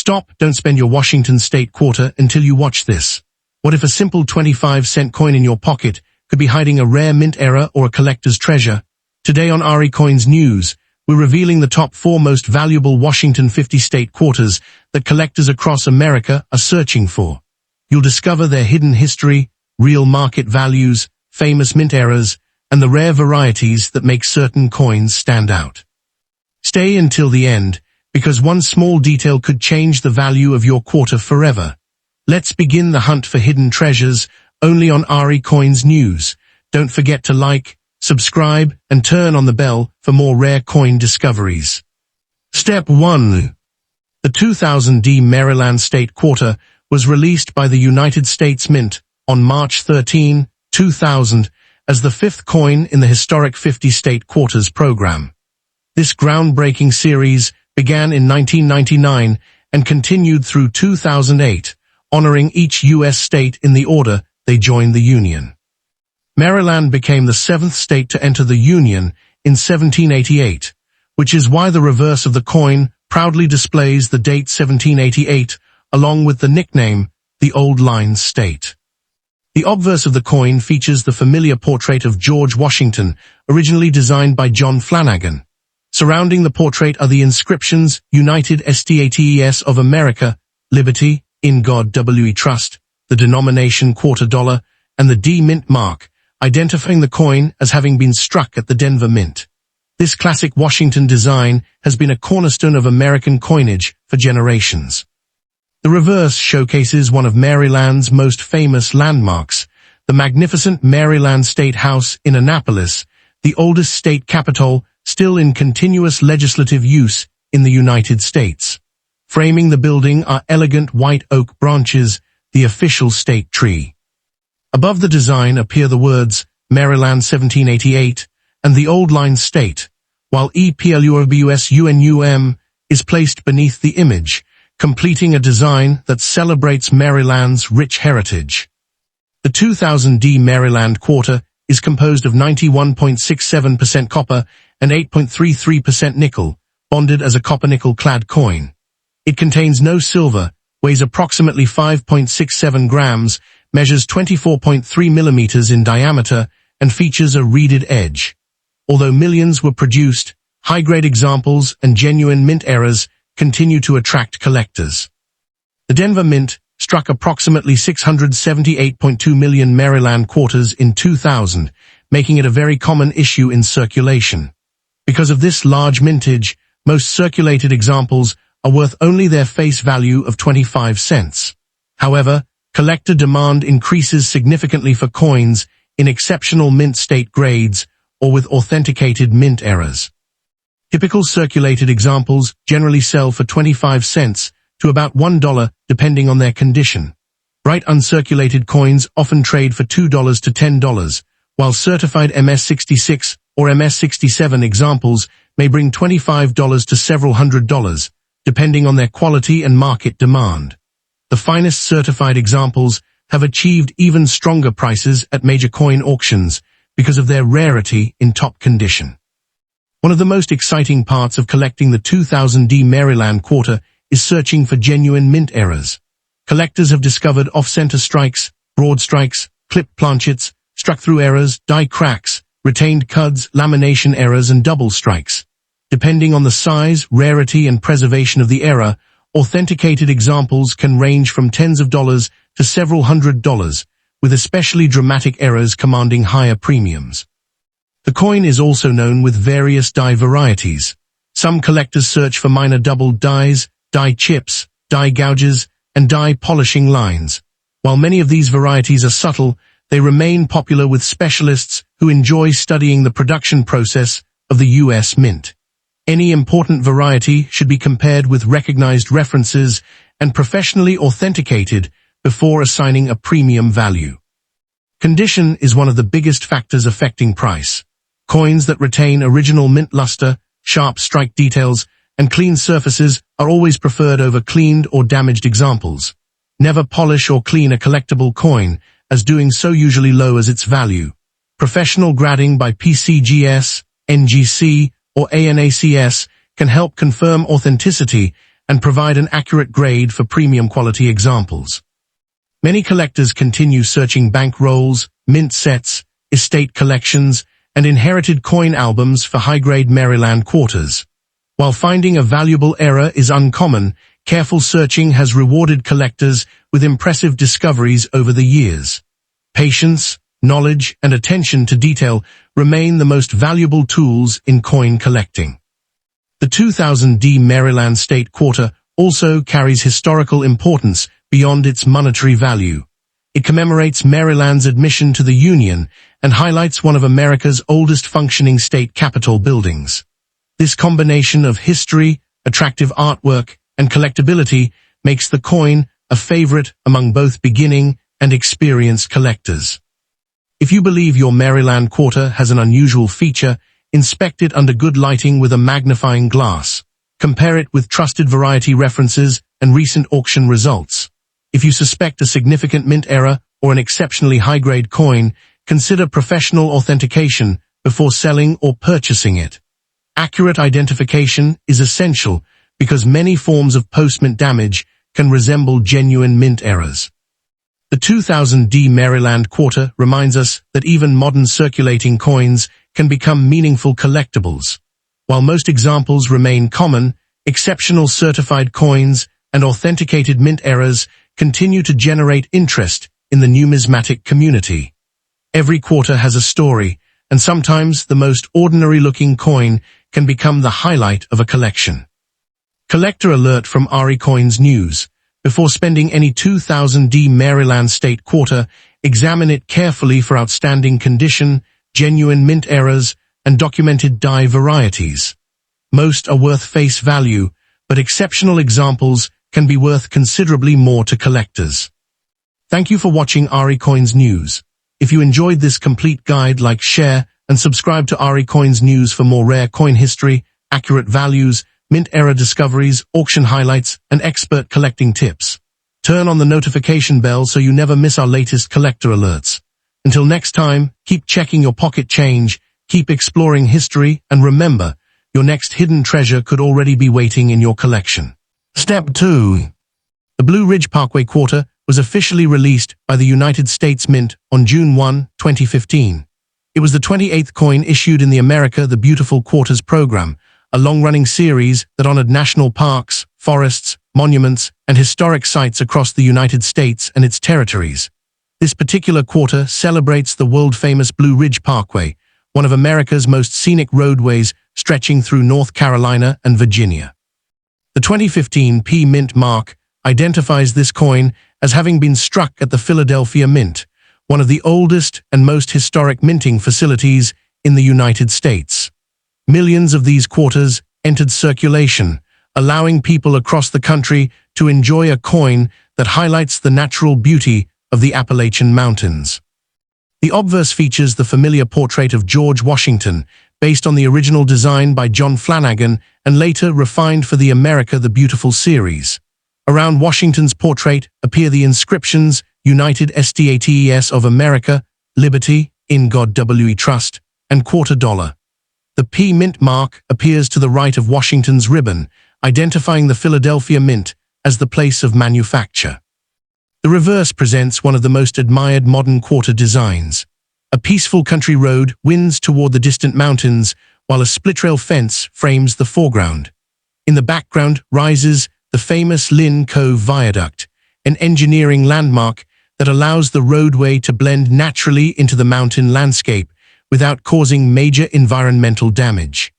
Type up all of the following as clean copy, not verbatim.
Stop, don't spend your Washington state quarter until you watch this. What if a simple 25-cent coin in your pocket could be hiding a rare mint era or a collector's treasure? Today on RE Coins News, we're revealing the top 4 most valuable Washington 50 state quarters that collectors across America are searching for. You'll discover their hidden history, real market values, famous mint eras, and the rare varieties that make certain coins stand out. Stay until the end, because one small detail could change the value of your quarter forever. Let's begin the hunt for hidden treasures, only on RE Coins News. Don't forget to like, subscribe, and turn on the bell for more rare coin discoveries. Step 1. The 2000 Maryland State Quarter was released by the United States Mint on March 13, 2000, as the 5th coin in the historic 50 state quarters program. This groundbreaking series began in 1999 and continued through 2008, honoring each U.S. state in the order they joined the Union. Maryland became the 7th state to enter the Union in 1788, which is why the reverse of the coin proudly displays the date 1788, along with the nickname, the Old Line State. The obverse of the coin features the familiar portrait of George Washington, originally designed by John Flanagan. Surrounding the portrait are the inscriptions United States of America, Liberty, In God We Trust, the denomination $quarter, and the D Mint mark, identifying the coin as having been struck at the Denver Mint. This classic Washington design has been a cornerstone of American coinage for generations. The reverse showcases one of Maryland's most famous landmarks, the magnificent Maryland State House in Annapolis, the oldest state capitol still in continuous legislative use in the United States. Framing the building are elegant white oak branches, the official state tree. Above the design appear the words Maryland 1788 and the Old Line State, while EPLURBUSUNUM is placed beneath the image, completing a design that celebrates Maryland's rich heritage. The 2000 Maryland Quarter is composed of 91.67% copper and 8.33% nickel, bonded as a copper-nickel-clad coin. It contains no silver, weighs approximately 5.67 grams, measures 24.3 millimeters in diameter, and features a reeded edge. Although millions were produced, high-grade examples and genuine mint errors continue to attract collectors. The Denver Mint struck approximately 678.2 million Maryland quarters in 2000, making it a very common issue in circulation. Because of this large mintage, most circulated examples are worth only their face value of 25 cents. However, collector demand increases significantly for coins in exceptional mint state grades or with authenticated mint errors. Typical circulated examples generally sell for 25 cents to about $1 depending on their condition. Bright uncirculated coins often trade for $2 to $10, while certified MS-66 or MS-67 examples may bring $25 to several $100s, depending on their quality and market demand. The finest certified examples have achieved even stronger prices at major coin auctions because of their rarity in top condition. One of the most exciting parts of collecting the 2000 Maryland Quarter is searching for genuine mint errors. Collectors have discovered off-center strikes, broad strikes, clipped planchets, struck-through errors, die cracks, retained cuds, lamination errors, and double strikes. Depending on the size, rarity, and preservation of the error, authenticated examples can range from tens of dollars to several $100s, with especially dramatic errors commanding higher premiums. The coin is also known with various die varieties. Some collectors search for minor doubled dies, die chips, die gouges, and die polishing lines. While many of these varieties are subtle, they remain popular with specialists who enjoy studying the production process of the U.S. Mint. Any important variety should be compared with recognized references and professionally authenticated before assigning a premium value. Condition is one of the biggest factors affecting price. Coins that retain original mint luster, sharp strike details, and clean surfaces are always preferred over cleaned or damaged examples. Never polish or clean a collectible coin, as doing so usually lowers its value. Professional grading by PCGS, NGC, or ANACS can help confirm authenticity and provide an accurate grade for premium quality examples. Many collectors continue searching bank rolls, mint sets, estate collections, and inherited coin albums for high-grade Maryland quarters. While finding a valuable era is uncommon, careful searching has rewarded collectors with impressive discoveries over the years. Patience, knowledge, and attention to detail remain the most valuable tools in coin collecting. The 2000D Maryland State Quarter also carries historical importance beyond its monetary value. It commemorates Maryland's admission to the Union and highlights one of America's oldest functioning state capitol buildings. This combination of history, attractive artwork, and collectability makes the coin a favorite among both beginning and experienced collectors. If you believe your Maryland quarter has an unusual feature, inspect it under good lighting with a magnifying glass. Compare it with trusted variety references and recent auction results. If you suspect a significant mint error or an exceptionally high-grade coin, consider professional authentication before selling or purchasing it. Accurate identification is essential because many forms of post-mint damage can resemble genuine mint errors. The 2000D Maryland Quarter reminds us that even modern circulating coins can become meaningful collectibles. While most examples remain common, exceptional certified coins and authenticated mint errors continue to generate interest in the numismatic community. Every quarter has a story, and sometimes the most ordinary-looking coin can become the highlight of a collection. Collector alert from AriCoins News. Before spending any 2000D Maryland State Quarter, examine it carefully for outstanding condition, genuine mint errors, and documented die varieties. Most are worth face value, but exceptional examples can be worth considerably more to collectors. Thank you for watching AriCoins News. If you enjoyed this complete guide, like, share, and subscribe to AriCoins News for more rare coin history, accurate values, mint era discoveries, auction highlights, and expert collecting tips. Turn on the notification bell so you never miss our latest collector alerts. Until next time, keep checking your pocket change, keep exploring history, and remember, your next hidden treasure could already be waiting in your collection. Step 2. The Blue Ridge Parkway Quarter was officially released by the United States Mint on June 1, 2015. It was the 28th coin issued in the America the Beautiful Quarters program, a long-running series that honored national parks, forests, monuments, and historic sites across the United States and its territories. This particular quarter celebrates the world-famous Blue Ridge Parkway, one of America's most scenic roadways stretching through North Carolina and Virginia. The 2015 P Mint mark identifies this coin as having been struck at the Philadelphia Mint, one of the oldest and most historic minting facilities in the United States. Millions of these quarters entered circulation, allowing people across the country to enjoy a coin that highlights the natural beauty of the Appalachian Mountains. The obverse features the familiar portrait of George Washington, based on the original design by John Flanagan and later refined for the America the Beautiful series. Around Washington's portrait appear the inscriptions United States of America, Liberty, In God We Trust, and $quarter. The P Mint mark appears to the right of Washington's ribbon, identifying the Philadelphia Mint as the place of manufacture. The reverse presents one of the most admired modern quarter designs. A peaceful country road winds toward the distant mountains, while a split-rail fence frames the foreground. In the background rises the famous Lynn Cove Viaduct, an engineering landmark that allows the roadway to blend naturally into the mountain landscape without causing major environmental damage.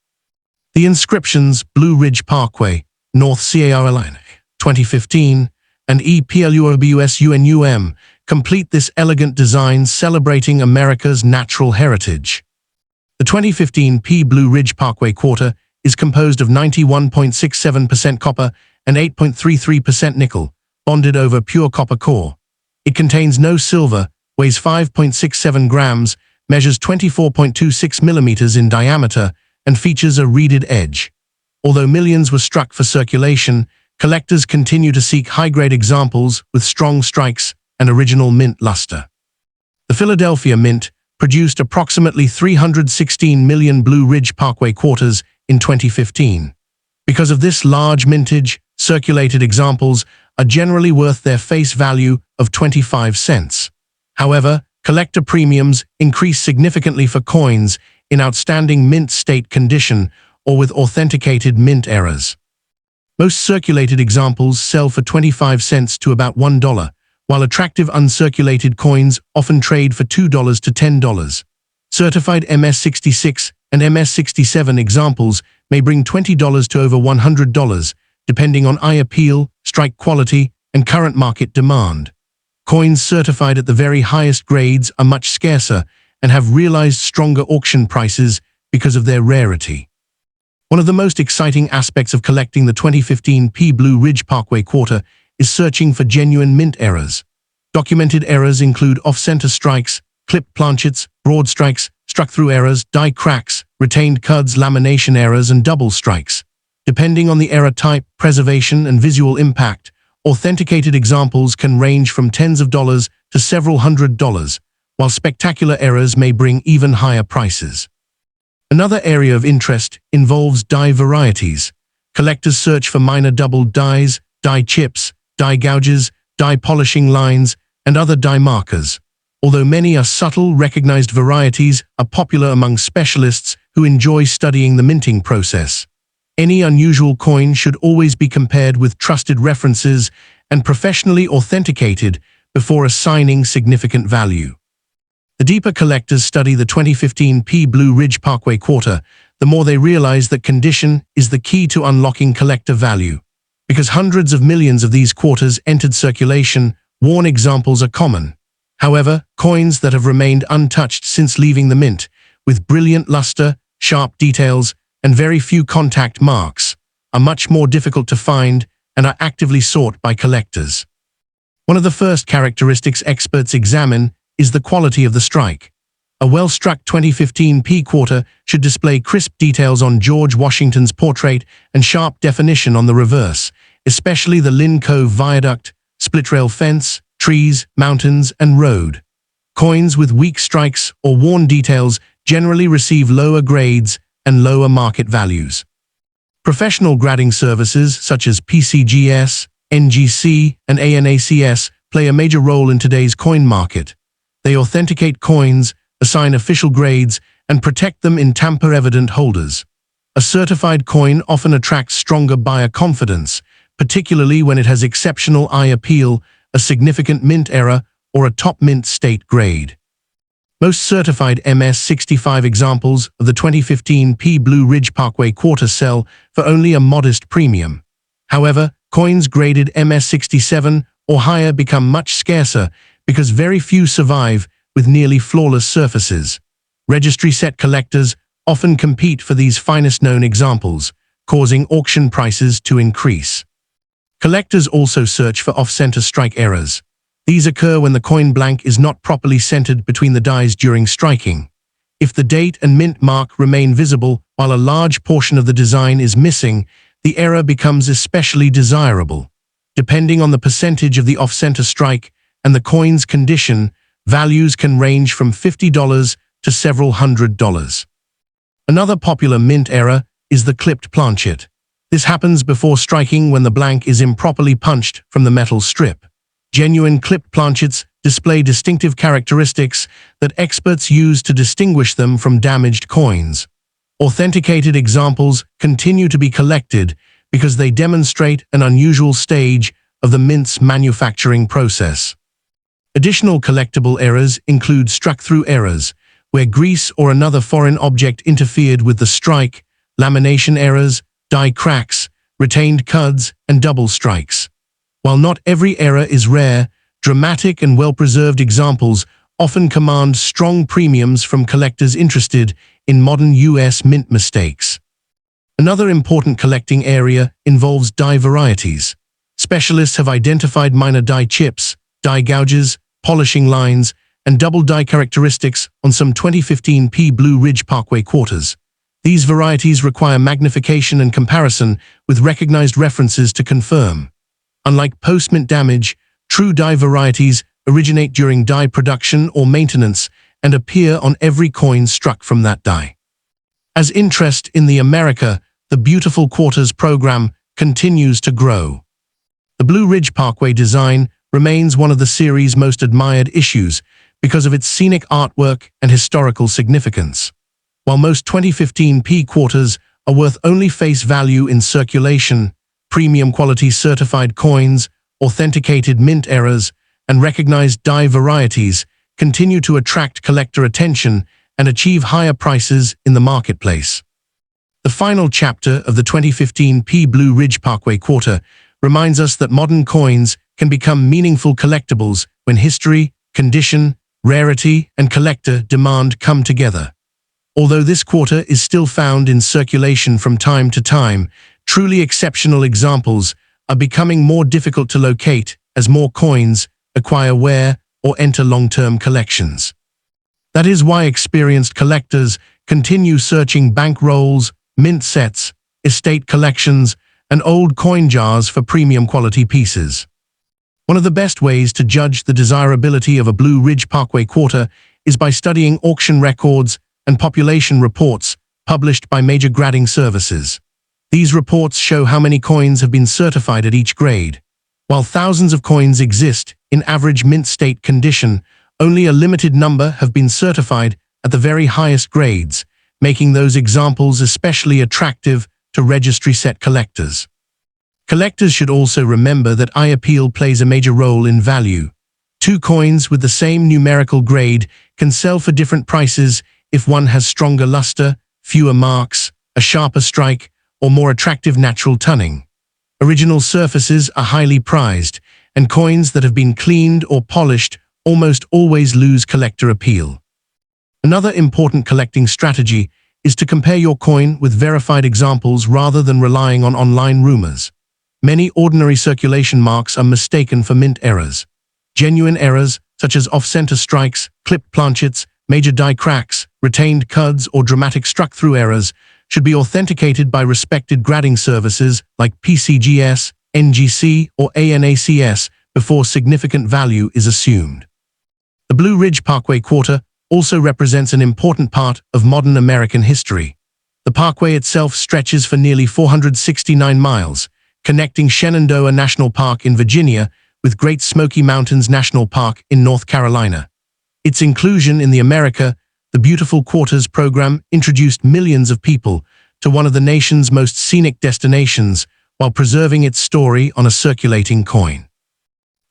The inscriptions Blue Ridge Parkway, North Carolina, 2015, and EPLUOBUSUNUM complete this elegant design celebrating America's natural heritage. The 2015 P Blue Ridge Parkway Quarter is composed of 91.67% copper and 8.33% nickel, bonded over pure copper core. It contains no silver, weighs 5.67 grams, measures 24.26 millimeters in diameter, and features a reeded edge. Although millions were struck for circulation, collectors continue to seek high-grade examples with strong strikes and original mint luster. The Philadelphia Mint produced approximately 316 million Blue Ridge Parkway quarters in 2015. Because of this large mintage, circulated examples are generally worth their face value of 25 cents. However, collector premiums increase significantly for coins in outstanding mint state condition or with authenticated mint errors. Most circulated examples sell for 25 cents to about $1, while attractive uncirculated coins often trade for $2 to $10. Certified MS-66 and MS-67 examples may bring $20 to over $100, depending on eye appeal, strike quality, and current market demand. Coins certified at the very highest grades are much scarcer and have realized stronger auction prices because of their rarity. One of the most exciting aspects of collecting the 2015 Blue Ridge Parkway quarter is searching for genuine mint errors. Documented errors include off-center strikes, clipped planchets, broad strikes, struck-through errors, die cracks, retained cuds, lamination errors, and double strikes. Depending on the error type, preservation, and visual impact, authenticated examples can range from tens of dollars to several $100s, while spectacular errors may bring even higher prices. Another area of interest involves die varieties. Collectors search for minor doubled dies, die chips, die gouges, die polishing lines, and other die markers. Although many are subtle, recognized varieties are popular among specialists who enjoy studying the minting process. Any unusual coin should always be compared with trusted references and professionally authenticated before assigning significant value. The deeper collectors study the 2015 Blue Ridge Parkway quarter, the more they realize that condition is the key to unlocking collector value. Because hundreds of millions of these quarters entered circulation, worn examples are common. However, coins that have remained untouched since leaving the mint, with brilliant luster, sharp details, and very few contact marks, are much more difficult to find and are actively sought by collectors. One of the first characteristics experts examine is the quality of the strike. A well-struck 2015 quarter should display crisp details on George Washington's portrait and sharp definition on the reverse, especially the Lynn Cove Viaduct, split-rail fence, trees, mountains, and road. Coins with weak strikes or worn details generally receive lower grades and lower market values. Professional grading services such as PCGS, NGC, and ANACS play a major role in today's coin market. They authenticate coins, assign official grades, and protect them in tamper-evident holders. A certified coin often attracts stronger buyer confidence, particularly when it has exceptional eye appeal, a significant mint error, or a top mint state grade. Most certified MS-65 examples of the 2015 Blue Ridge Parkway quarter sell for only a modest premium. However, coins graded MS-67 or higher become much scarcer because very few survive with nearly flawless surfaces. Registry set collectors often compete for these finest-known examples, causing auction prices to increase. Collectors also search for off-center strike errors. These occur when the coin blank is not properly centered between the dies during striking. If the date and mint mark remain visible while a large portion of the design is missing, the error becomes especially desirable. Depending on the percentage of the off-center strike and the coin's condition, values can range from $50 to several $100s. Another popular mint error is the clipped planchet. This happens before striking when the blank is improperly punched from the metal strip. Genuine clipped planchets display distinctive characteristics that experts use to distinguish them from damaged coins. Authenticated examples continue to be collected because they demonstrate an unusual stage of the mint's manufacturing process. Additional collectible errors include struck-through errors, where grease or another foreign object interfered with the strike, lamination errors, die cracks, retained cuds, and double strikes. While not every error is rare, dramatic and well-preserved examples often command strong premiums from collectors interested in modern U.S. mint mistakes. Another important collecting area involves die varieties. Specialists have identified minor die chips, die gouges, polishing lines, and double die characteristics on some 2015 Blue Ridge Parkway quarters. These varieties require magnification and comparison with recognized references to confirm. Unlike post-mint damage, true die varieties originate during die production or maintenance and appear on every coin struck from that die. As interest in the America, the Beautiful Quarters program continues to grow. The Blue Ridge Parkway design remains one of the series' most admired issues because of its scenic artwork and historical significance. While most 2015 P quarters are worth only face value in circulation, premium quality certified coins, authenticated mint errors, and recognized die varieties continue to attract collector attention and achieve higher prices in the marketplace. The final chapter of the 2015 P Blue Ridge Parkway quarter reminds us that modern coins can become meaningful collectibles when history, condition, rarity, and collector demand come together. Although this quarter is still found in circulation from time to time, truly exceptional examples are becoming more difficult to locate as more coins acquire wear or enter long-term collections. That is why experienced collectors continue searching bank rolls, mint sets, estate collections, and old coin jars for premium quality pieces. One of the best ways to judge the desirability of a Blue Ridge Parkway quarter is by studying auction records and population reports published by major grading services. These reports show how many coins have been certified at each grade. While thousands of coins exist in average mint state condition, only a limited number have been certified at the very highest grades, making those examples especially attractive to registry set collectors. Collectors should also remember that eye appeal plays a major role in value. Two coins with the same numerical grade can sell for different prices if one has stronger luster, fewer marks, a sharper strike, or more attractive natural tunning. Original surfaces are highly prized, and coins that have been cleaned or polished almost always lose collector appeal. Another important collecting strategy is to compare your coin with verified examples rather than relying on online rumors. Many ordinary circulation marks are mistaken for mint errors. Genuine errors, such as off-center strikes, clipped planchets, major die cracks, retained cuds, or dramatic struck-through errors, should be authenticated by respected grading services like PCGS, NGC, or ANACS before significant value is assumed. The Blue Ridge Parkway quarter also represents an important part of modern American history. The parkway itself stretches for nearly 469 miles, connecting Shenandoah National Park in Virginia with Great Smoky Mountains National Park in North Carolina. Its inclusion in the America the Beautiful Quarters program introduced millions of people to one of the nation's most scenic destinations while preserving its story on a circulating coin.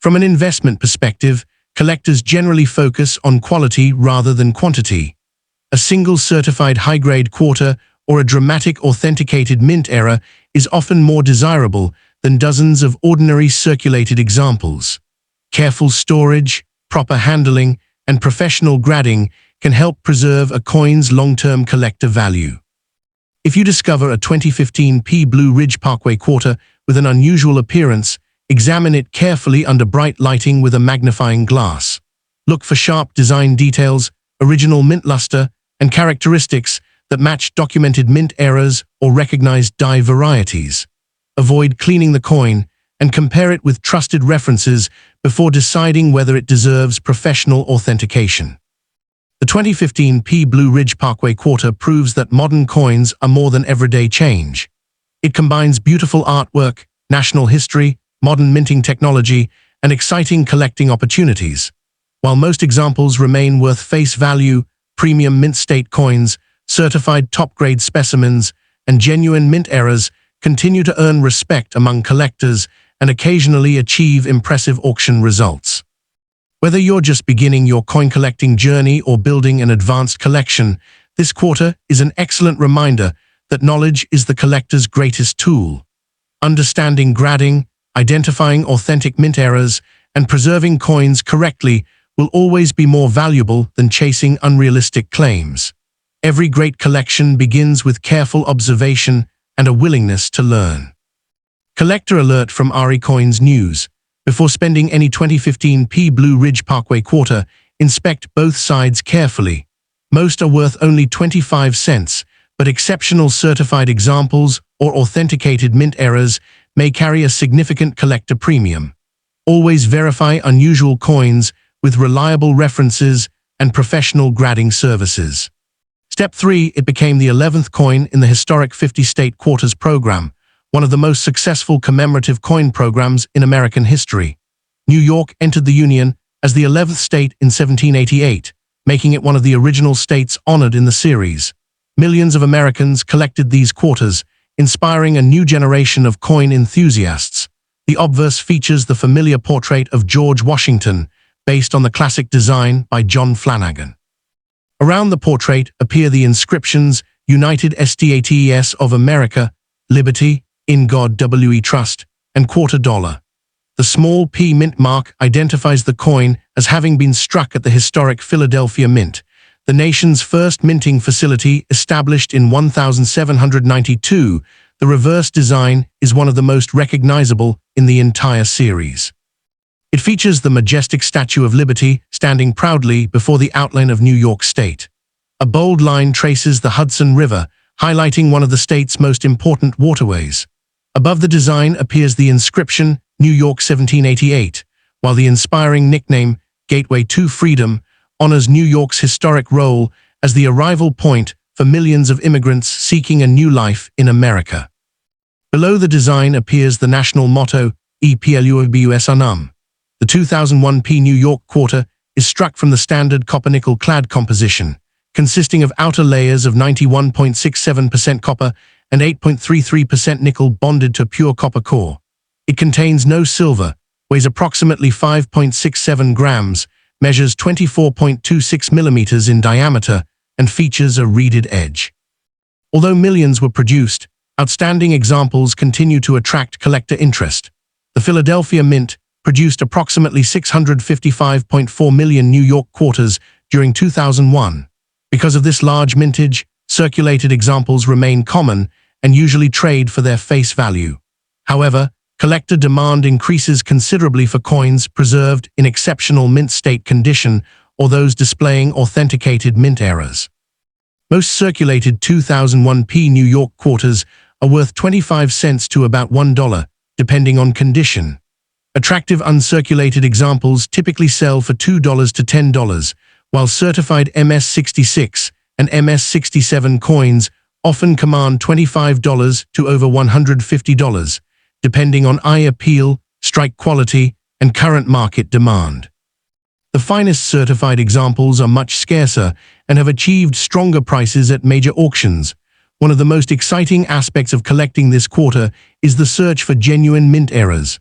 From an investment perspective, collectors generally focus on quality rather than quantity. A single certified high-grade quarter or a dramatic authenticated mint error is often more desirable than dozens of ordinary circulated examples. Careful storage, proper handling, and professional grading can help preserve a coin's long-term collector value. If you discover a 2015 P Blue Ridge Parkway quarter with an unusual appearance, examine it carefully under bright lighting with a magnifying glass. Look for sharp design details, original mint luster, and characteristics that match documented mint errors or recognized die varieties. Avoid cleaning the coin and compare it with trusted references before deciding whether it deserves professional authentication. The 2015 P Blue Ridge Parkway quarter proves that modern coins are more than everyday change. It combines beautiful artwork, national history, modern minting technology, and exciting collecting opportunities. While most examples remain worth face value, premium mint state coins, certified top-grade specimens, and genuine mint errors continue to earn respect among collectors and occasionally achieve impressive auction results. Whether you're just beginning your coin collecting journey or building an advanced collection, this quarter is an excellent reminder that knowledge is the collector's greatest tool. Understanding grading, identifying authentic mint errors, and preserving coins correctly will always be more valuable than chasing unrealistic claims. Every great collection begins with careful observation and a willingness to learn. Collector alert from Coins News. Before spending any 2015 P Blue Ridge Parkway quarter, inspect both sides carefully. Most are worth only 25 cents, but exceptional certified examples or authenticated mint errors may carry a significant collector premium. Always verify unusual coins with reliable references and professional grading services. Step 3. It became the 11th coin in the historic 50-state quarters program, one of the most successful commemorative coin programs in American history. New York entered the Union as the 11th state in 1788, making it one of the original states honored in the series. Millions of Americans collected these quarters, inspiring a new generation of coin enthusiasts. The obverse features the familiar portrait of George Washington, based on the classic design by John Flanagan. Around the portrait appear the inscriptions United States of America, Liberty, In God We Trust, and $quarter. The small P mint mark identifies the coin as having been struck at the historic Philadelphia Mint, the nation's first minting facility established in 1792. The reverse design is one of the most recognizable in the entire series. It features the majestic Statue of Liberty standing proudly before the outline of New York State. A bold line traces the Hudson River, highlighting one of the state's most important waterways. Above the design appears the inscription, New York 1788, while the inspiring nickname, Gateway to Freedom, honors New York's historic role as the arrival point for millions of immigrants seeking a new life in America. Below the design appears the national motto, E Plus Unum. The 2001 P New York quarter is struck from the standard copper-nickel clad composition, consisting of outer layers of 91.67% copper and 8.33% nickel bonded to pure copper core. It contains no silver, weighs approximately 5.67 grams, measures 24.26 millimeters in diameter, and features a reeded edge. Although millions were produced, outstanding examples continue to attract collector interest. The Philadelphia Mint produced approximately 655.4 million New York quarters during 2001. Because of this large mintage, circulated examples remain common and usually trade for their face value. However, collector demand increases considerably for coins preserved in exceptional mint state condition or those displaying authenticated mint eras. Most circulated 2001 P New York quarters are worth 25 cents to about $1, depending on condition. Attractive uncirculated examples typically sell for $2 to $10, while certified MS-66 and MS-67 coins often command $25 to over $150, depending on eye appeal, strike quality, and current market demand. The finest certified examples are much scarcer and have achieved stronger prices at major auctions. One of the most exciting aspects of collecting this quarter is the search for genuine mint errors.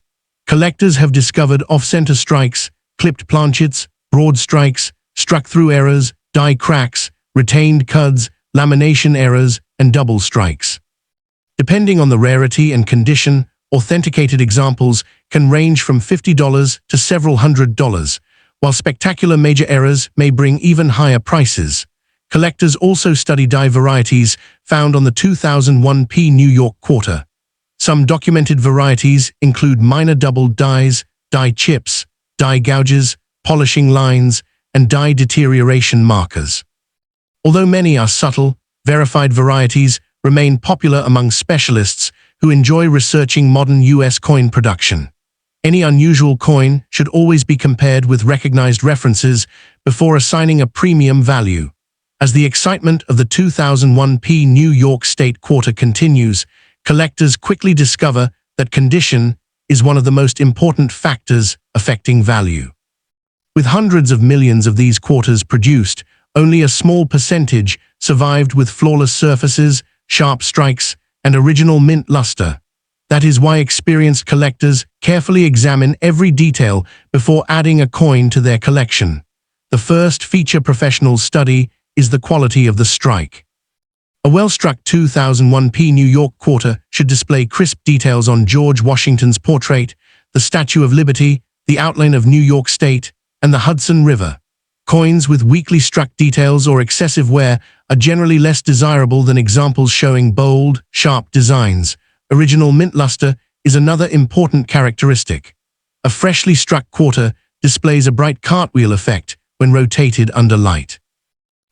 Collectors have discovered off-center strikes, clipped planchets, broad strikes, struck-through errors, die cracks, retained cuds, lamination errors, and double strikes. Depending on the rarity and condition, authenticated examples can range from $50 to several $100s, while spectacular major errors may bring even higher prices. Collectors also study die varieties found on the 2001 P New York quarter. Some documented varieties include minor double dies, die chips, die gouges, polishing lines, and die deterioration markers. Although many are subtle, verified varieties remain popular among specialists who enjoy researching modern U.S. coin production. Any unusual coin should always be compared with recognized references before assigning a premium value. As the excitement of the 2001 P New York State quarter continues, collectors quickly discover that condition is one of the most important factors affecting value. With hundreds of millions of these quarters produced, only a small percentage survived with flawless surfaces, sharp strikes, and original mint luster. That is why experienced collectors carefully examine every detail before adding a coin to their collection. The first feature professionals study is the quality of the strike. A well-struck 2001 P New York quarter should display crisp details on George Washington's portrait, the Statue of Liberty, the outline of New York State, and the Hudson River. Coins with weakly struck details or excessive wear are generally less desirable than examples showing bold, sharp designs. Original mint luster is another important characteristic. A freshly struck quarter displays a bright cartwheel effect when rotated under light.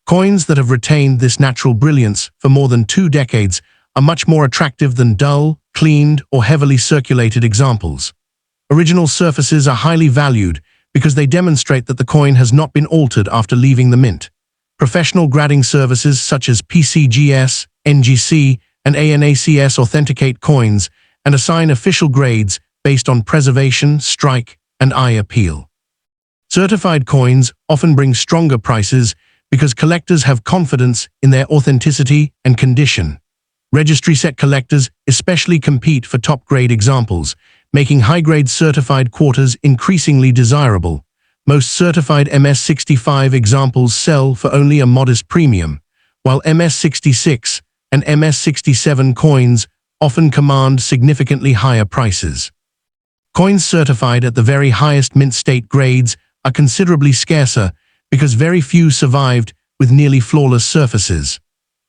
Coins that have retained this natural brilliance for more than 2 decades are much more attractive than dull, cleaned, or heavily circulated examples. Original surfaces are highly valued because they demonstrate that the coin has not been altered after leaving the mint. Professional grading services such as PCGS, NGC, and ANACS authenticate coins and assign official grades based on preservation, strike, and eye appeal. Certified coins often bring stronger prices because collectors have confidence in their authenticity and condition. Registry-set collectors especially compete for top-grade examples, making high-grade certified quarters increasingly desirable. Most certified MS-65 examples sell for only a modest premium, while MS-66 and MS-67 coins often command significantly higher prices. Coins certified at the very highest mint state grades are considerably scarcer because very few survived with nearly flawless surfaces.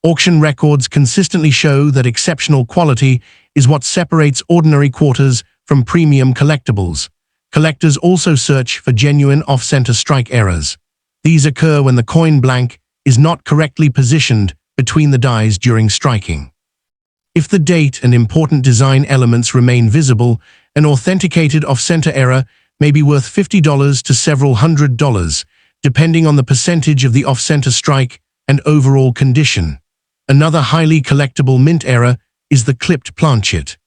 Auction records consistently show that exceptional quality is what separates ordinary quarters from premium collectibles. Collectors also search for genuine off-center strike errors. These occur when the coin blank is not correctly positioned between the dies during striking. If the date and important design elements remain visible, an authenticated off-center error may be worth $50 to several $100s, depending on the percentage of the off-center strike and overall condition. Another highly collectible mint error is the clipped planchet.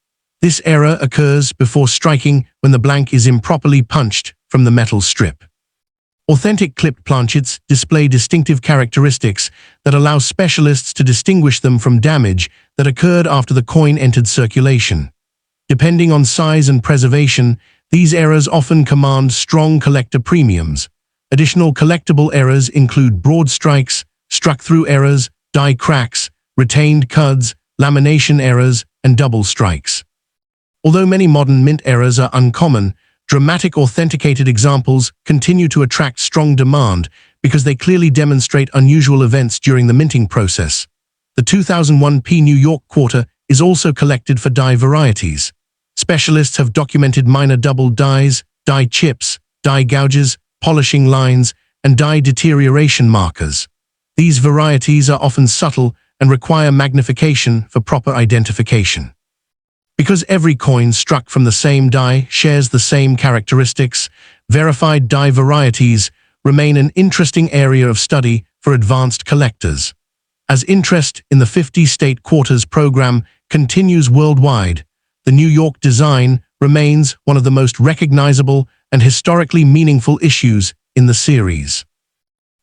This error occurs before striking when the blank is improperly punched from the metal strip. Authentic clipped planchets display distinctive characteristics that allow specialists to distinguish them from damage that occurred after the coin entered circulation. Depending on size and preservation, these errors often command strong collector premiums. Additional collectible errors include broad strikes, struck-through errors, die cracks, retained cuds, lamination errors, and double strikes. Although many modern mint errors are uncommon, dramatic authenticated examples continue to attract strong demand because they clearly demonstrate unusual events during the minting process. The 2001 New York quarter is also collected for die varieties. Specialists have documented minor double dies, die chips, die gouges, polishing lines, and die deterioration markers. These varieties are often subtle and require magnification for proper identification. Because every coin struck from the same die shares the same characteristics, verified die varieties remain an interesting area of study for advanced collectors. As interest in the 50-state quarters program continues worldwide, the New York design remains one of the most recognizable and historically meaningful issues in the series.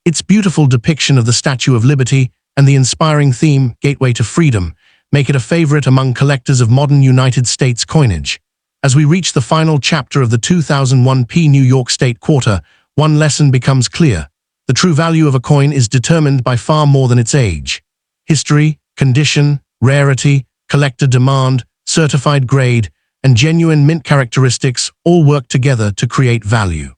Its beautiful depiction of the Statue of Liberty and the inspiring theme, Gateway to Freedom, make it a favorite among collectors of modern United States coinage. As we reach the final chapter of the 2001 New York State Quarter, one lesson becomes clear. The true value of a coin is determined by far more than its age. History, condition, rarity, collector demand, certified grade, and genuine mint characteristics all work together to create value.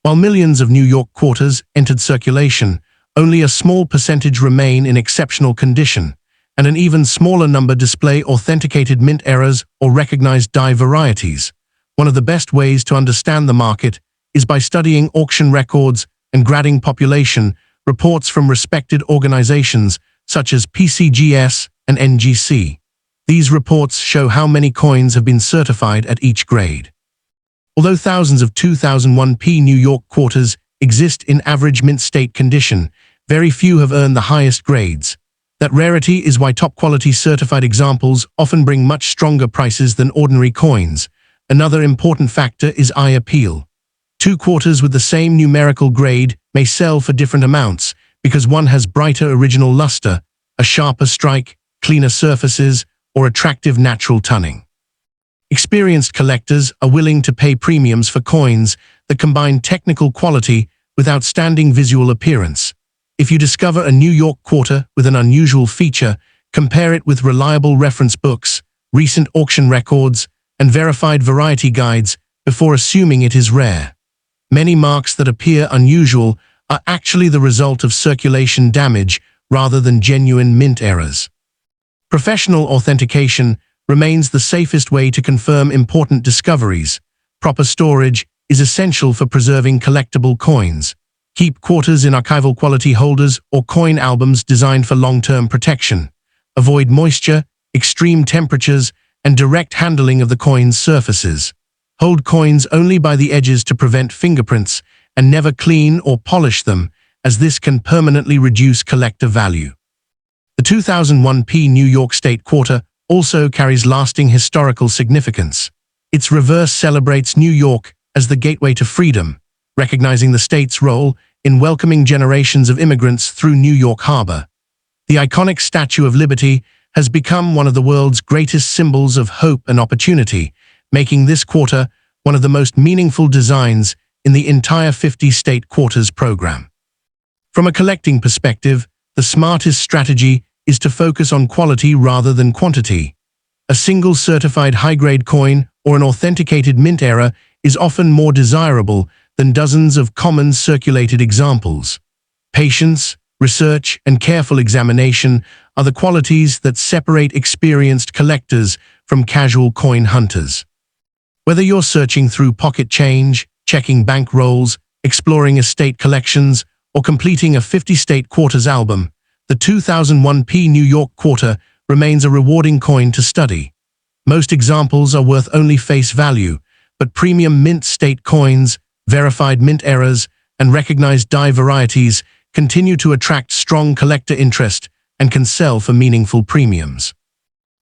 While millions of New York quarters entered circulation, only a small percentage remain in exceptional condition, and an even smaller number display authenticated mint errors or recognized die varieties. One of the best ways to understand the market is by studying auction records and grading population reports from respected organizations such as PCGS and NGC. These reports show how many coins have been certified at each grade. Although thousands of 2001 New York quarters exist in average mint state condition, very few have earned the highest grades. That rarity is why top-quality certified examples often bring much stronger prices than ordinary coins. Another important factor is eye appeal. Two quarters with the same numerical grade may sell for different amounts because one has brighter original luster, a sharper strike, cleaner surfaces, or attractive natural tunning. Experienced collectors are willing to pay premiums for coins that combine technical quality with outstanding visual appearance. If you discover a New York quarter with an unusual feature, compare it with reliable reference books, recent auction records, and verified variety guides before assuming it is rare. Many marks that appear unusual are actually the result of circulation damage rather than genuine mint errors. Professional authentication remains the safest way to confirm important discoveries. Proper storage is essential for preserving collectible coins. Keep quarters in archival quality holders or coin albums designed for long-term protection. Avoid moisture, extreme temperatures, and direct handling of the coin's surfaces. Hold coins only by the edges to prevent fingerprints and never clean or polish them, as this can permanently reduce collector value. The 2001 New York State Quarter also carries lasting historical significance. Its reverse celebrates New York as the gateway to freedom, recognizing the state's role in welcoming generations of immigrants through New York Harbor. The iconic Statue of Liberty has become one of the world's greatest symbols of hope and opportunity, making this quarter one of the most meaningful designs in the entire 50-state quarters program. From a collecting perspective, the smartest strategy is to focus on quality rather than quantity. A single certified high-grade coin or an authenticated mint era is often more desirable than dozens of common circulated examples. Patience, research, and careful examination are the qualities that separate experienced collectors from casual coin hunters. Whether you're searching through pocket change, checking bank rolls, exploring estate collections, or completing a 50-state quarters album, the 2001p New York quarter remains a rewarding coin to study. Most examples are worth only face value, but premium mint state coins, verified mint eras, and recognized die varieties continue to attract strong collector interest and can sell for meaningful premiums.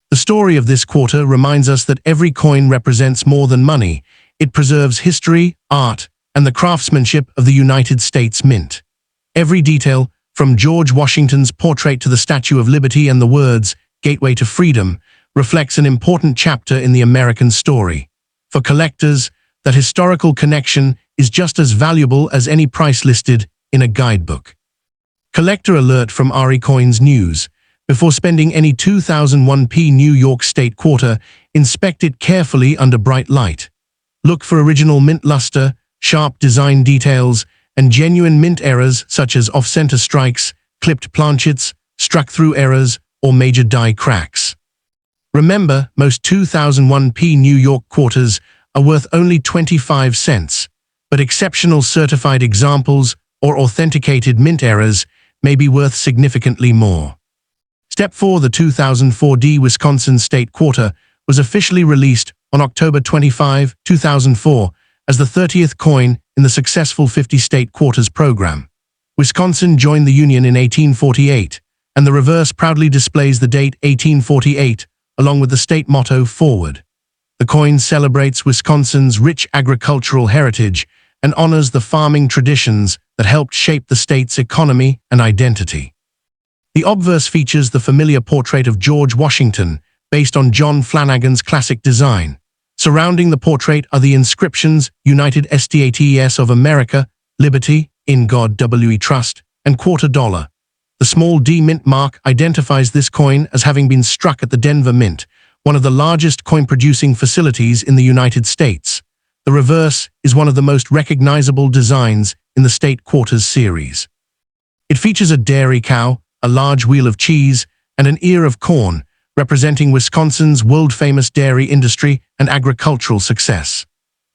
The story of this quarter reminds us that every coin represents more than money. It preserves history, art, and the craftsmanship of the United States Mint. Every detail, from George Washington's portrait to the Statue of Liberty and the words, "Gateway to Freedom," reflects an important chapter in the American story. For collectors, that historical connection is just as valuable as any price listed in a guidebook. Collector alert from RE Coins News. Before spending any 2001p New York State quarter, inspect it carefully under bright light. Look for original mint luster, sharp design details, and genuine mint errors such as off-center strikes, clipped planchets, struck-through errors, or major die cracks. Remember, most 2001p New York quarters are worth only 25 cents, but exceptional certified examples or authenticated mint errors may be worth significantly more. Step 4. The 2004D Wisconsin State Quarter was officially released on October 25, 2004, as the 30th coin in the successful 50-state quarters program. Wisconsin joined the Union in 1848, and the reverse proudly displays the date 1848, along with the state motto "Forward." The coin celebrates Wisconsin's rich agricultural heritage and honors the farming traditions that helped shape the state's economy and identity. The obverse features the familiar portrait of George Washington, based on John Flanagan's classic design. Surrounding the portrait are the inscriptions United States of America, Liberty, In God We Trust, and $quarter. The small D mint mark identifies this coin as having been struck at the Denver Mint, one of the largest coin-producing facilities in the United States. The reverse is one of the most recognizable designs in the State Quarters series. It features a dairy cow, a large wheel of cheese, and an ear of corn, representing Wisconsin's world-famous dairy industry and agricultural success.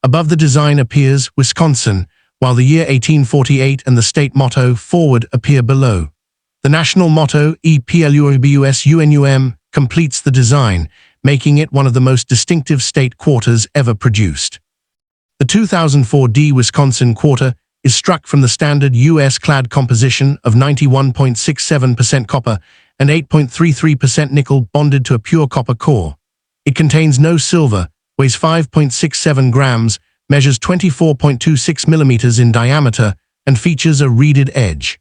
Above the design appears Wisconsin, while the year 1848 and the state motto "Forward" appear below. The national motto "EPLUBUSUNUM" completes the design, making it one of the most distinctive state quarters ever produced. The 2004D Wisconsin quarter is struck from the standard U.S. clad composition of 91.67% copper and 8.33% nickel bonded to a pure copper core. It contains no silver, weighs 5.67 grams, measures 24.26 millimeters in diameter, and features a reeded edge.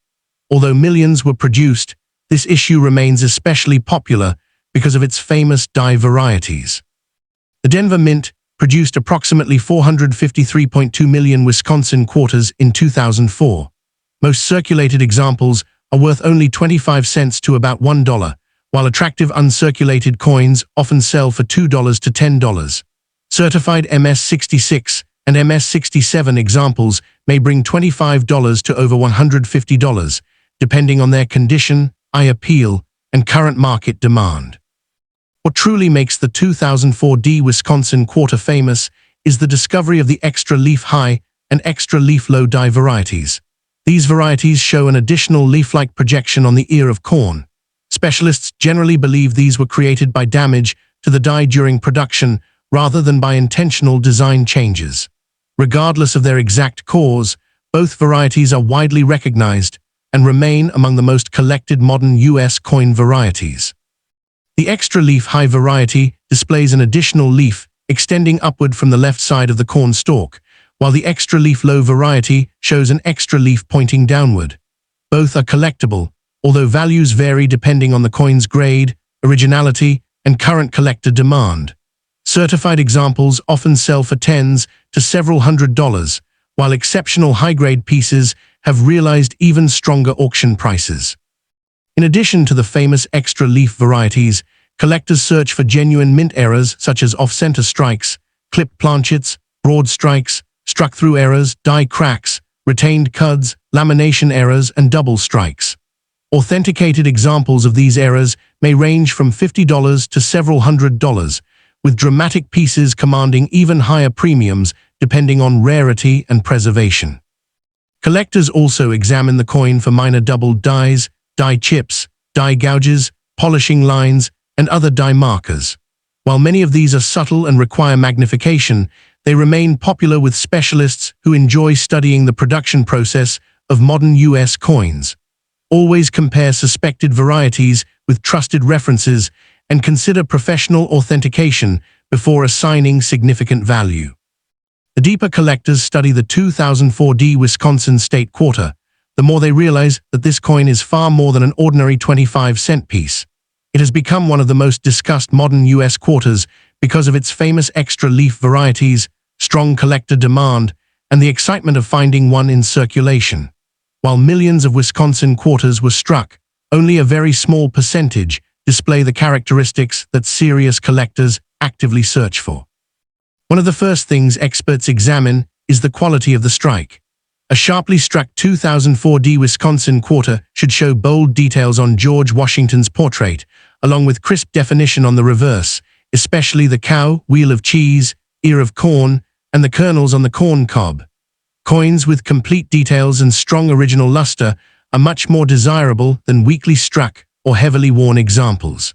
Although millions were produced, this issue remains especially popular because of its famous die varieties. The Denver Mint produced approximately 453.2 million Wisconsin quarters in 2004. Most circulated examples are worth only 25 cents to about $1, while attractive uncirculated coins often sell for $2 to $10. Certified MS-66 and MS-67 examples may bring $25 to over $150, depending on their condition, eye appeal, and current market demand. What truly makes the 2004D Wisconsin quarter famous is the discovery of the extra leaf high and extra leaf low die varieties. These varieties show an additional leaf-like projection on the ear of corn. Specialists generally believe these were created by damage to the die during production rather than by intentional design changes. Regardless of their exact cause, both varieties are widely recognized and remain among the most collected modern U.S. coin varieties. The extra leaf high variety displays an additional leaf extending upward from the left side of the corn stalk, while the extra leaf low variety shows an extra leaf pointing downward. Both are collectible, although values vary depending on the coin's grade, originality, and current collector demand. Certified examples often sell for tens to several $100s, while exceptional high-grade pieces have realized even stronger auction prices. In addition to the famous extra leaf varieties, collectors search for genuine mint errors such as off-center strikes, clipped planchets, broad strikes, struck-through errors, die cracks, retained cuds, lamination errors, and double strikes. Authenticated examples of these errors may range from $50 to several $100s, with dramatic pieces commanding even higher premiums depending on rarity and preservation. Collectors also examine the coin for minor double dies, die chips, die gouges, polishing lines, and other die markers. While many of these are subtle and require magnification, they remain popular with specialists who enjoy studying the production process of modern U.S. coins. Always compare suspected varieties with trusted references and consider professional authentication before assigning significant value. The deeper collectors study the 2004 Wisconsin State Quarter, the more they realize that this coin is far more than an ordinary 25-cent piece. It has become one of the most discussed modern U.S. quarters because of its famous extra leaf varieties, strong collector demand, and the excitement of finding one in circulation. While millions of Wisconsin quarters were struck, only a very small percentage display the characteristics that serious collectors actively search for. One of the first things experts examine is the quality of the strike. A sharply struck 2004 Wisconsin quarter should show bold details on George Washington's portrait, along with crisp definition on the reverse, especially the cow, wheel of cheese, ear of corn, and the kernels on the corn cob. Coins with complete details and strong original luster are much more desirable than weakly struck or heavily worn examples.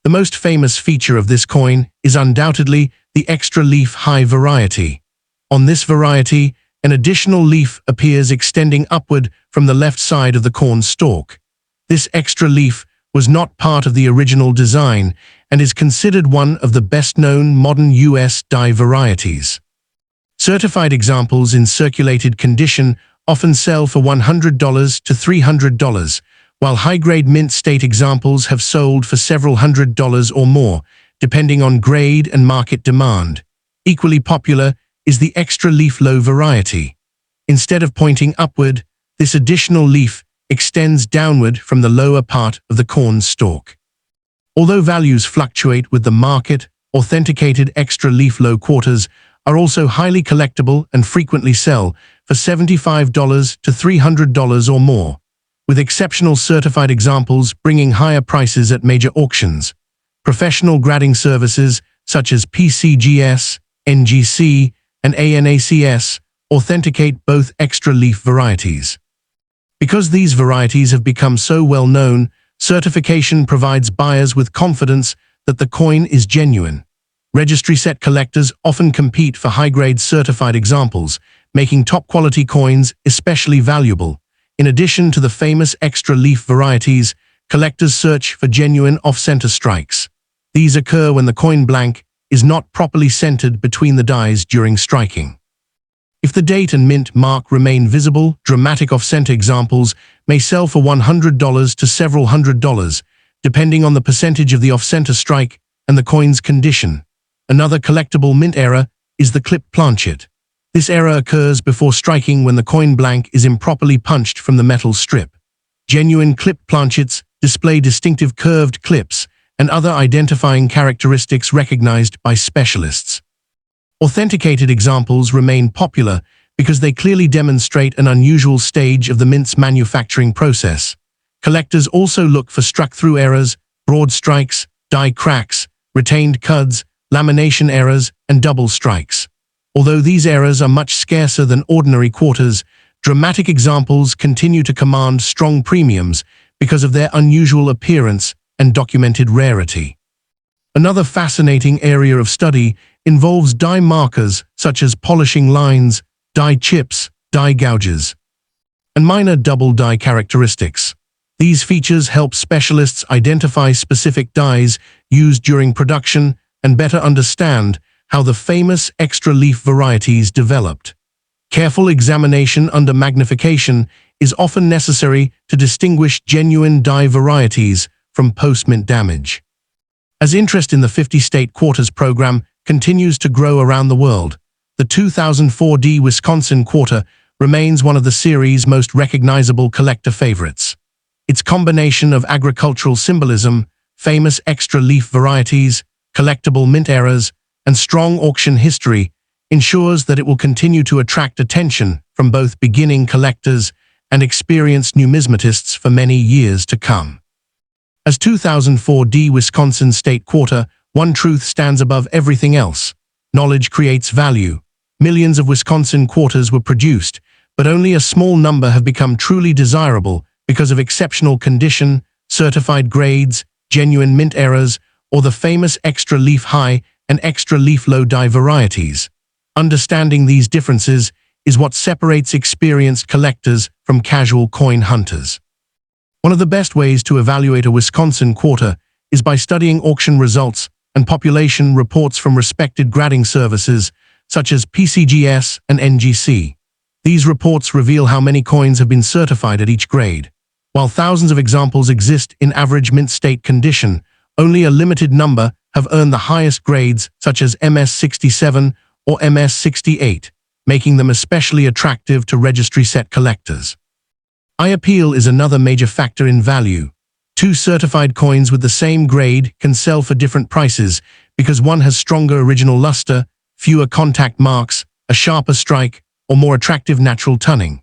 The most famous feature of this coin is undoubtedly the extra leaf high variety. On this variety, an additional leaf appears extending upward from the left side of the corn stalk. This extra leaf was not part of the original design and is considered one of the best-known modern U.S. die varieties. Certified examples in circulated condition often sell for $100 to $300, while high-grade mint state examples have sold for several $100s or more, depending on grade and market demand. Equally popular is the extra leaf low variety. Instead of pointing upward, this additional leaf extends downward from the lower part of the corn stalk. Although values fluctuate with the market, authenticated extra leaf low quarters are also highly collectible and frequently sell for $75 to $300 or more, with exceptional certified examples bringing higher prices at major auctions. Professional grading services such as PCGS, NGC, and ANACS authenticate both extra leaf varieties. Because these varieties have become so well known, certification provides buyers with confidence that the coin is genuine. Registry set collectors often compete for high-grade certified examples, making top-quality coins especially valuable. In addition to the famous extra leaf varieties, collectors search for genuine off-center strikes. These occur when the coin blank is not properly centered between the dies during striking. If the date and mint mark remain visible, dramatic off-center examples may sell for $100 to several $100s, depending on the percentage of the off-center strike and the coin's condition. Another collectible mint error is the clipped planchet. This error occurs before striking when the coin blank is improperly punched from the metal strip. Genuine clipped planchets display distinctive curved clips and other identifying characteristics recognized by specialists. Authenticated examples remain popular because they clearly demonstrate an unusual stage of the mint's manufacturing process. Collectors also look for struck-through errors, broad strikes, die cracks, retained cuds, lamination errors, and double strikes. Although these errors are much scarcer than ordinary quarters, dramatic examples continue to command strong premiums because of their unusual appearance and documented rarity. Another fascinating area of study involves die markers such as polishing lines, die chips, die gouges, and minor double die characteristics. These features help specialists identify specific dyes used during production and better understand how the famous extra leaf varieties developed. Careful examination under magnification is often necessary to distinguish genuine dye varieties from post-mint damage. As interest in the 50-state quarters program continues to grow around the world, the 2004 Wisconsin quarter remains one of the series' most recognizable collector favorites. Its combination of agricultural symbolism, famous extra leaf varieties, collectible mint eras, and strong auction history ensures that it will continue to attract attention from both beginning collectors and experienced numismatists for many years to come. As 2004 Wisconsin State Quarter, one truth stands above everything else: knowledge creates value. Millions of Wisconsin quarters were produced, but only a small number have become truly desirable because of exceptional condition, certified grades, genuine mint eras, or the famous extra leaf high and extra leaf low dye varieties. Understanding these differences is what separates experienced collectors from casual coin hunters. One of the best ways to evaluate a Wisconsin quarter is by studying auction results and population reports from respected grading services such as PCGS and NGC. These reports reveal how many coins have been certified at each grade. While thousands of examples exist in average mint state condition, only a limited number have earned the highest grades such as MS67 or MS68, making them especially attractive to registry set collectors. Eye appeal is another major factor in value. Two certified coins with the same grade can sell for different prices because one has stronger original luster, fewer contact marks, a sharper strike, or more attractive natural tunning.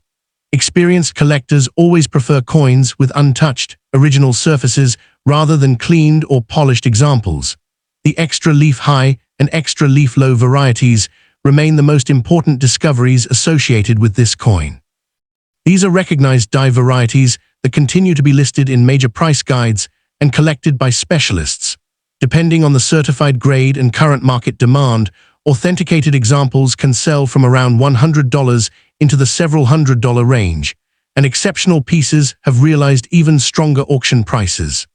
Experienced collectors always prefer coins with untouched, original surfaces rather than cleaned or polished examples. The extra leaf high and extra leaf low varieties remain the most important discoveries associated with this coin. These are recognized dye varieties that continue to be listed in major price guides and collected by specialists. Depending on the certified grade and current market demand, authenticated examples can sell from around $100 into the several $100 range, and exceptional pieces have realized even stronger auction prices.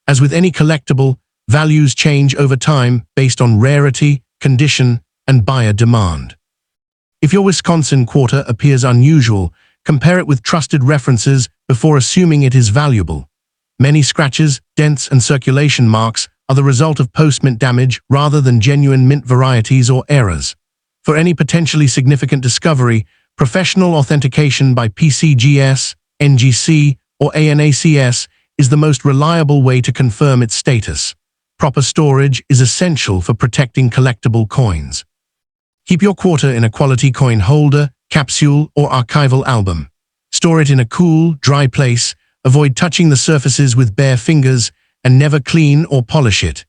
As with any collectible, values change over time based on rarity, condition, and buyer demand. If your Wisconsin quarter appears unusual, compare it with trusted references before assuming it is valuable. Many scratches, dents, and circulation marks are the result of post-mint damage rather than genuine mint varieties or errors. For any potentially significant discovery, professional authentication by PCGS, NGC, or ANACS is the most reliable way to confirm its status. Proper storage is essential for protecting collectible coins. Keep your quarter in a quality coin holder, capsule, or archival album. Store it in a cool, dry place, avoid touching the surfaces with bare fingers, and never clean or polish it.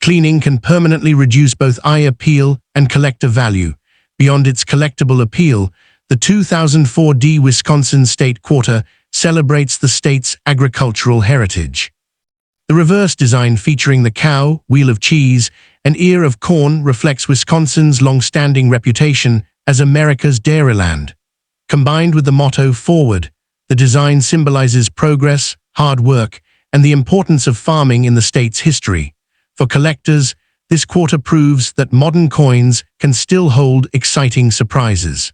Cleaning can permanently reduce both eye appeal and collector value. Beyond its collectible appeal, the 2004 Wisconsin State Quarter celebrates the state's agricultural heritage. The reverse design featuring the cow, wheel of cheese, and ear of corn reflects Wisconsin's long-standing reputation as America's dairyland. Combined with the motto "Forward," the design symbolizes progress, hard work, and the importance of farming in the state's history. For collectors, this quarter proves that modern coins can still hold exciting surprises.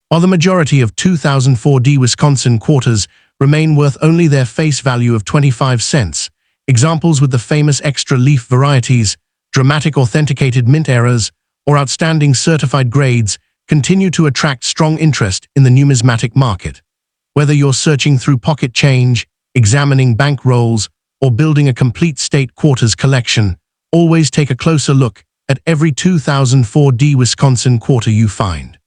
While the majority of 2004 Wisconsin quarters remain worth only their face value of 25 cents, examples with the famous extra leaf varieties, dramatic authenticated mint eras, or outstanding certified grades continue to attract strong interest in the numismatic market. Whether you're searching through pocket change, examining bank rolls, or building a complete state quarters collection, always take a closer look at every 2004 Wisconsin quarter you find.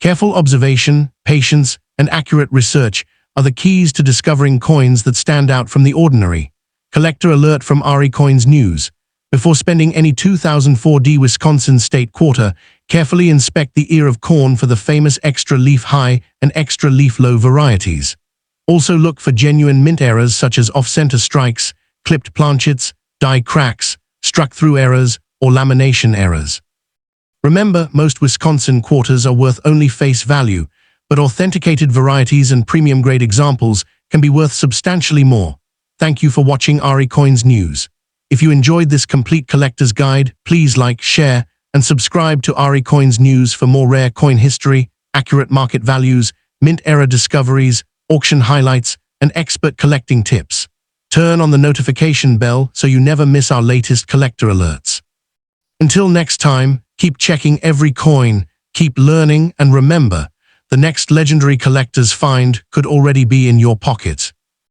Careful observation, patience, and accurate research are the keys to discovering coins that stand out from the ordinary. Collector alert from RE Coins News. Before spending any 2004 Wisconsin State Quarter, carefully inspect the ear of corn for the famous extra leaf high and extra leaf low varieties. Also look for genuine mint errors such as off-center strikes, clipped planchets, die cracks, struck-through errors, or lamination errors. Remember, most Wisconsin quarters are worth only face value, but authenticated varieties and premium-grade examples can be worth substantially more. Thank you for watching RE Coins News. If you enjoyed this complete collector's guide, please like, share, and subscribe to RE Coins News for more rare coin history, accurate market values, mint-era discoveries, auction highlights, and expert collecting tips. Turn on the notification bell so you never miss our latest collector alerts. Until next time, keep checking every coin, keep learning, and remember, the next legendary collector's find could already be in your pocket.